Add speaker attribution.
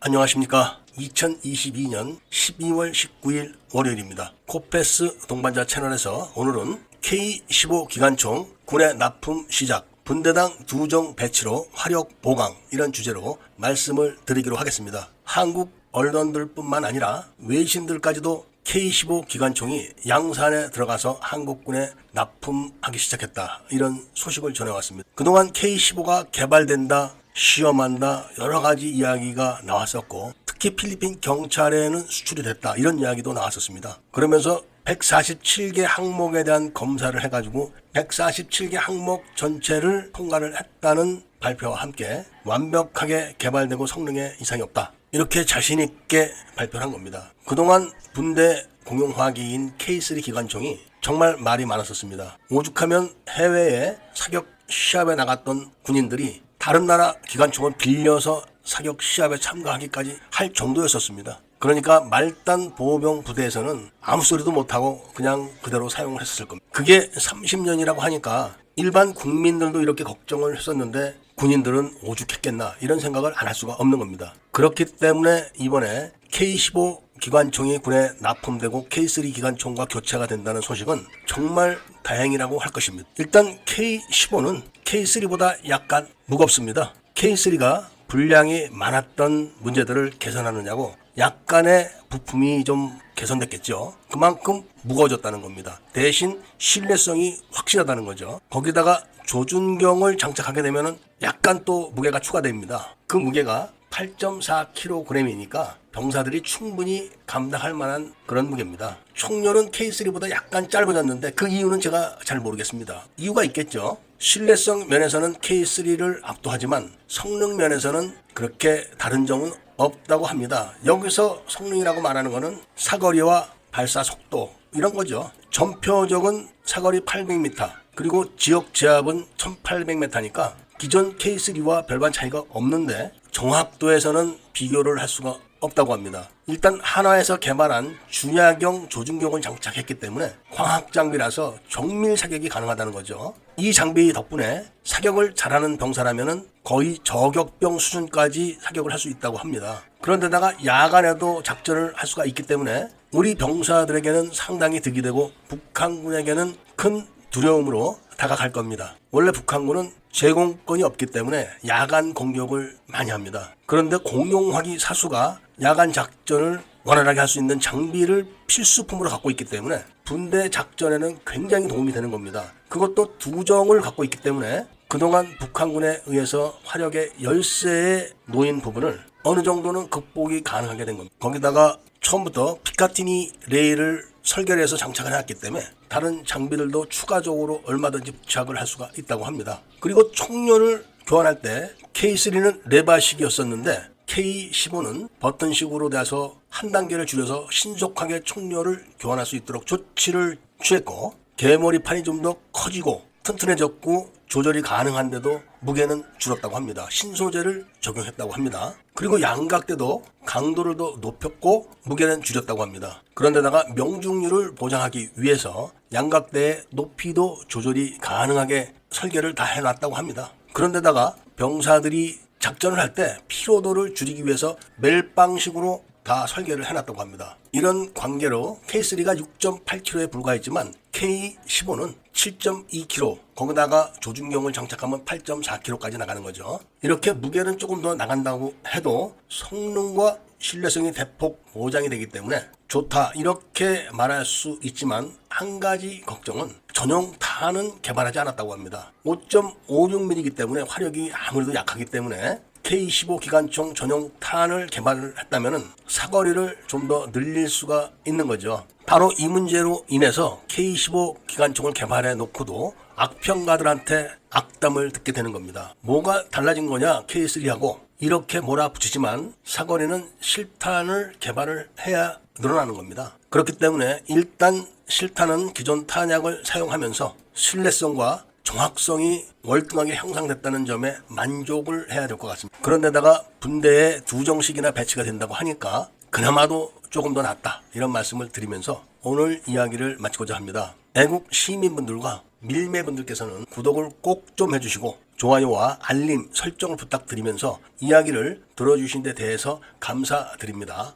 Speaker 1: 안녕하십니까. 2022년 12월 19일 월요일입니다. 코페스 동반자 채널에서 오늘은 K15 기관총 군의 납품 시작, 분대당 2정 배치로 화력 보강, 이런 주제로 말씀을 드리기로 하겠습니다. 한국 언론들 뿐만 아니라 외신들까지도 K15 기관총이 양산에 들어가서 한국군에 납품하기 시작했다, 이런 소식을 전해왔습니다. 그동안 K15가 개발된다, 시험한다, 여러가지 이야기가 나왔었고, 특히 필리핀 경찰에는 수출이 됐다, 이런 이야기도 나왔었습니다. 그러면서 147개 항목에 대한 검사를 해가지고 147개 항목 전체를 통과를 했다는 발표와 함께 완벽하게 개발되고 성능에 이상이 없다, 이렇게 자신있게 발표를 한 겁니다. 그동안 분대 공용화기인 K3 기관총이 정말 말이 많았었습니다. 오죽하면 해외에 사격 시합에 나갔던 군인들이 다른 나라 기관총을 빌려서 사격 시합에 참가하기까지 할 정도였었습니다. 그러니까 말단 보호병 부대에서는 아무 소리도 못하고 그냥 그대로 사용을 했었을 겁니다. 그게 30년이라고 하니까 일반 국민들도 이렇게 걱정을 했었는데 군인들은 오죽했겠나, 이런 생각을 안 할 수가 없는 겁니다. 그렇기 때문에 이번에 K15 기관총이 군에 납품되고 K3 기관총과 교체가 된다는 소식은 정말 다행이라고 할 것입니다. 일단 K15는 K3보다 약간 무겁습니다. K3가 분량이 많았던 문제들을 개선하느냐고 약간의 부품이 좀 개선됐겠죠. 그만큼 무거워졌다는 겁니다. 대신 신뢰성이 확실하다는 거죠. 거기다가 조준경을 장착하게 되면 약간 또 무게가 추가됩니다. 그 무게가 8.4kg이니까 병사들이 충분히 감당할 만한 그런 무게입니다. 총열은 K3보다 약간 짧아졌는데 그 이유는 제가 잘 모르겠습니다. 이유가 있겠죠. 신뢰성 면에서는 K3를 압도하지만 성능 면에서는 그렇게 다른 점은 없다고 합니다. 여기서 성능이라고 말하는 것은 사거리와 발사 속도, 이런 거죠. 전표적은 사거리 800m, 그리고 지역 제압은 1800m니까 기존 K3와 별반 차이가 없는데 정확도에서는 비교를 할 수가 없다고 합니다. 일단 한화에서 개발한 준야경 조준경을 장착했기 때문에 광학 장비라서 정밀 사격이 가능하다는 거죠. 이 장비 덕분에 사격을 잘하는 병사라면은 거의 저격병 수준까지 사격을 할 수 있다고 합니다. 그런데다가 야간에도 작전을 할 수가 있기 때문에 우리 병사들에게는 상당히 득이 되고 북한군에게는 큰 두려움으로 다가갈 겁니다. 원래 북한군은 제공권이 없기 때문에 야간 공격을 많이 합니다. 그런데 공용화기 사수가 야간 작전을 원활하게 할 수 있는 장비를 필수품으로 갖고 있기 때문에 분대 작전에는 굉장히 도움이 되는 겁니다. 그것도 2정을 갖고 있기 때문에 그동안 북한군에 의해서 화력의 열세에 놓인 부분을 어느 정도는 극복이 가능하게 된 겁니다. 거기다가 처음부터 피카티니 레일을 설계를 해서 장착을 해놨기 때문에 다른 장비들도 추가적으로 얼마든지 부착을 할 수가 있다고 합니다. 그리고 총열을 교환할 때 K3는 레바식이었었는데 K15는 버튼식으로 돼서 한 단계를 줄여서 신속하게 총열을 교환할 수 있도록 조치를 취했고, 개머리판이 좀 더 커지고 튼튼해졌고 조절이 가능한데도 무게는 줄었다고 합니다. 신소재를 적용했다고 합니다. 그리고 양각대도 강도를 더 높였고 무게는 줄였다고 합니다. 그런데다가 명중률을 보장하기 위해서 양각대의 높이도 조절이 가능하게 설계를 다 해놨다고 합니다. 그런데다가 병사들이 작전을 할 때 피로도를 줄이기 위해서 멜빵식으로 다 설계를 해놨다고 합니다. 이런 관계로 K3가 6.8kg에 불과했지만 K15는 7.2kg, 거기다가 조준경을 장착하면 8.4kg까지 나가는 거죠. 이렇게 무게는 조금 더 나간다고 해도 성능과 신뢰성이 대폭 보장이 되기 때문에 좋다, 이렇게 말할 수 있지만 한 가지 걱정은 전용 탄은 개발하지 않았다고 합니다. 5.56mm이기 때문에 화력이 아무래도 약하기 때문에 K15 기관총 전용 탄을 개발을 했다면 사거리를 좀 더 늘릴 수가 있는 거죠. 바로 이 문제로 인해서 K15 기관총을 개발해 놓고도 악평가들한테 악담을 듣게 되는 겁니다. 뭐가 달라진 거냐 K3하고, 이렇게 몰아붙이지만 사거리는 실탄을 개발을 해야 늘어나는 겁니다. 그렇기 때문에 일단 실탄은 기존 탄약을 사용하면서 신뢰성과 정확성이 월등하게 향상됐다는 점에 만족을 해야 될 것 같습니다. 그런데다가 분대에 2정씩이나 배치가 된다고 하니까 그나마도 조금 더 낫다, 이런 말씀을 드리면서 오늘 이야기를 마치고자 합니다. 애국 시민분들과 밀매분들께서는 구독을 꼭 좀 해주시고 좋아요와 알림 설정을 부탁드리면서 이야기를 들어주신 데 대해서 감사드립니다.